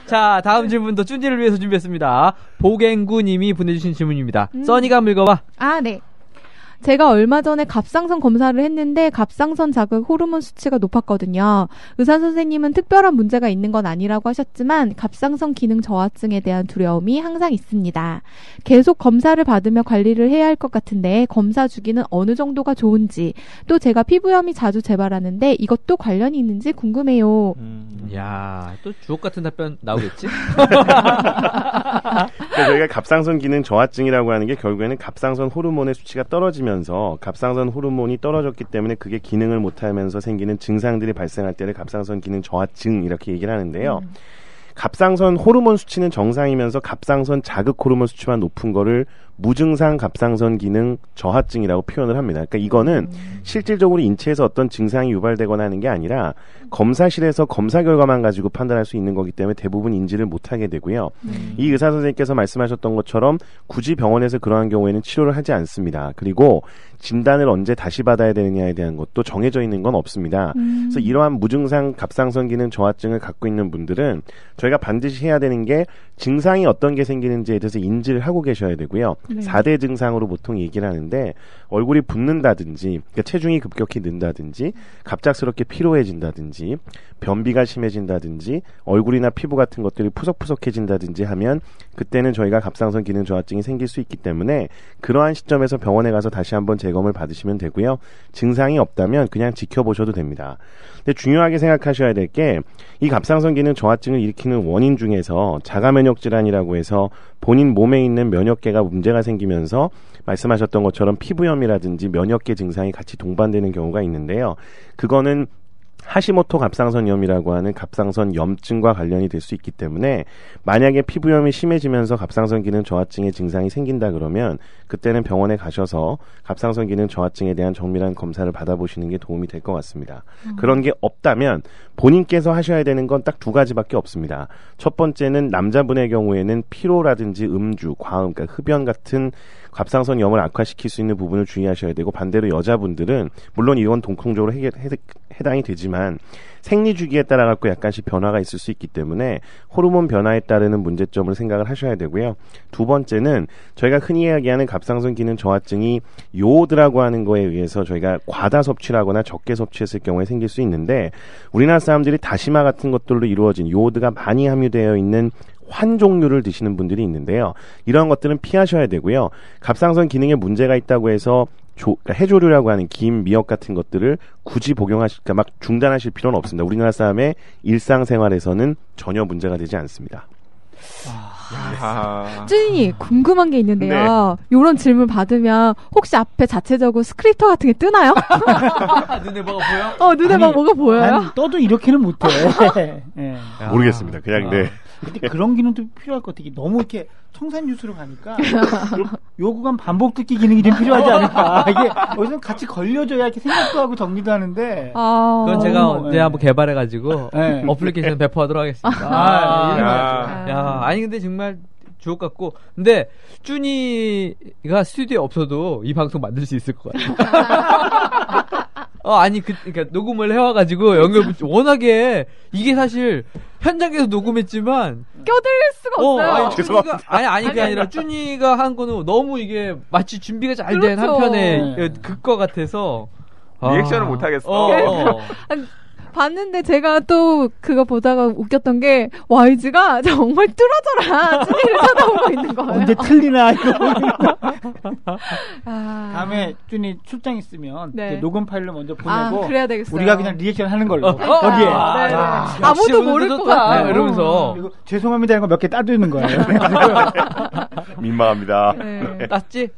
자, 다음 질문도 쭈니를 위해서 준비했습니다. 보갱구님이 보내주신 질문입니다. 써니가 한번 읽어봐. 아, 네. 제가 얼마 전에 갑상선 검사를 했는데 갑상선 자극 호르몬 수치가 높았거든요. 의사 선생님은 특별한 문제가 있는 건 아니라고 하셨지만 갑상선 기능 저하증에 대한 두려움이 항상 있습니다. 계속 검사를 받으며 관리를 해야 할 것 같은데 검사 주기는 어느 정도가 좋은지, 또 제가 피부염이 자주 재발하는데 이것도 관련이 있는지 궁금해요. 야, 또 주옥 같은 답변 나오겠지? 그러니까 저희가 갑상선 기능 저하증이라고 하는 게 결국에는 갑상선 호르몬의 수치가 떨어지면서 갑상선 호르몬이 떨어졌기 때문에 그게 기능을 못하면서 생기는 증상들이 발생할 때를 갑상선 기능 저하증 이렇게 얘기를 하는데요. 갑상선 호르몬 수치는 정상이면서 갑상선 자극 호르몬 수치만 높은 거를 무증상 갑상선 기능 저하증이라고 표현을 합니다. 그러니까 이거는 실질적으로 인체에서 어떤 증상이 유발되거나 하는 게 아니라 검사실에서 검사 결과만 가지고 판단할 수 있는 거기 때문에 대부분 인지를 못하게 되고요. 이 의사 선생님께서 말씀하셨던 것처럼 굳이 병원에서 그러한 경우에는 치료를 하지 않습니다. 그리고 진단을 언제 다시 받아야 되느냐에 대한 것도 정해져 있는 건 없습니다. 그래서 이러한 무증상 갑상선 기능 저하증을 갖고 있는 분들은 저희가 반드시 해야 되는 게 증상이 어떤 게 생기는지에 대해서 인지를 하고 계셔야 되고요. 네. 4대 증상으로 보통 얘기를 하는데 얼굴이 붓는다든지, 그러니까 체중이 급격히 는다든지, 갑작스럽게 피로해진다든지, 변비가 심해진다든지, 얼굴이나 피부 같은 것들이 푸석푸석해진다든지 하면 그때는 저희가 갑상선 기능 저하증이 생길 수 있기 때문에 그러한 시점에서 병원에 가서 다시 한번 재검을 받으시면 되고요. 증상이 없다면 그냥 지켜보셔도 됩니다. 근데 중요하게 생각하셔야 될 게 이 갑상선 기능 저하증을 일으키는 원인 중에서 자가면역 질환이라고 해서 본인 몸에 있는 면역계가 문제가 생기면서 말씀하셨던 것처럼 피부염이라든지 면역계 증상이 같이 동반되는 경우가 있는데요. 그거는 하시모토 갑상선염이라고 하는 갑상선 염증과 관련이 될 수 있기 때문에 만약에 피부염이 심해지면서 갑상선 기능 저하증의 증상이 생긴다 그러면 그때는 병원에 가셔서 갑상선 기능 저하증에 대한 정밀한 검사를 받아보시는 게 도움이 될 것 같습니다. 그런 게 없다면 본인께서 하셔야 되는 건 딱 두 가지밖에 없습니다. 첫 번째는 남자분의 경우에는 피로라든지 음주, 과음, 그러니까 흡연 같은 갑상선 염을 악화시킬 수 있는 부분을 주의하셔야 되고, 반대로 여자분들은 물론 이건 공통적으로 해당이 되지만 생리 주기에 따라 갖고 약간씩 변화가 있을 수 있기 때문에 호르몬 변화에 따르는 문제점을 생각을 하셔야 되고요. 두 번째는 저희가 흔히 이야기하는 갑상선 기능 저하증이 요오드라고 하는 거에 의해서 저희가 과다 섭취를 하거나 적게 섭취했을 경우에 생길 수 있는데, 우리나라 사람들이 다시마 같은 것들로 이루어진 요오드가 많이 함유되어 있는 환 종류를 드시는 분들이 있는데요. 이런 것들은 피하셔야 되고요. 갑상선 기능에 문제가 있다고 해서 그러니까 해조류라고 하는 김, 미역 같은 것들을 굳이 그러니까 막 중단하실 필요는 없습니다. 우리나라 사람의 일상생활에서는 전혀 문제가 되지 않습니다. 쭈니 궁금한 게 있는데요. 이런 질문 받으면 혹시 앞에 자체적으로 스크립터 같은 게 뜨나요? 눈에 뭐가 보여? 눈에 막 뭐가 보여요? 떠도 이렇게는 못해. 네. 모르겠습니다. 그냥 네. 근데 그런 기능도 필요할 것 같아. 너무 이렇게 청산 뉴스로 가니까 요 구간 반복 듣기 기능이 좀 필요하지 않을까. 이게 어디서 같이 걸려줘야 이렇게 생각도 하고 정리도 하는데. 그건 제가 언제 한번 개발해가지고 어플리케이션 배포하도록 하겠습니다. 아니 근데 정말 주옥 같고, 근데 쭈니가 스튜디오에 없어도 이 방송 만들 수 있을 것 같아요. 아니 그러니까 녹음을 해와가지고 워낙에 이게 사실 현장에서 녹음했지만 껴들 수가 없어요. 죄송합니다. 아니 그게 아니라 쭈니가 한 거는 너무 이게 마치 준비가 잘 된 한편의 극과 같아서 리액션을 못 하겠어. 봤는데 제가 또 그거 보다가 웃겼던 게 YG가 정말 뚫어져라 쭈니를 쳐다보고 있는 거예요. 언제 틀리나 이거. 다음에 쭈니 출장 있으면 녹음 파일로 먼저 보내고 그래야 되겠어요. 우리가 그냥 리액션 하는 걸로. 거기에 아무도 모를 것 같아요. 이러면서 그리고 죄송합니다 이런 거 몇 개 따두는 거예요. 민망합니다. 땄지?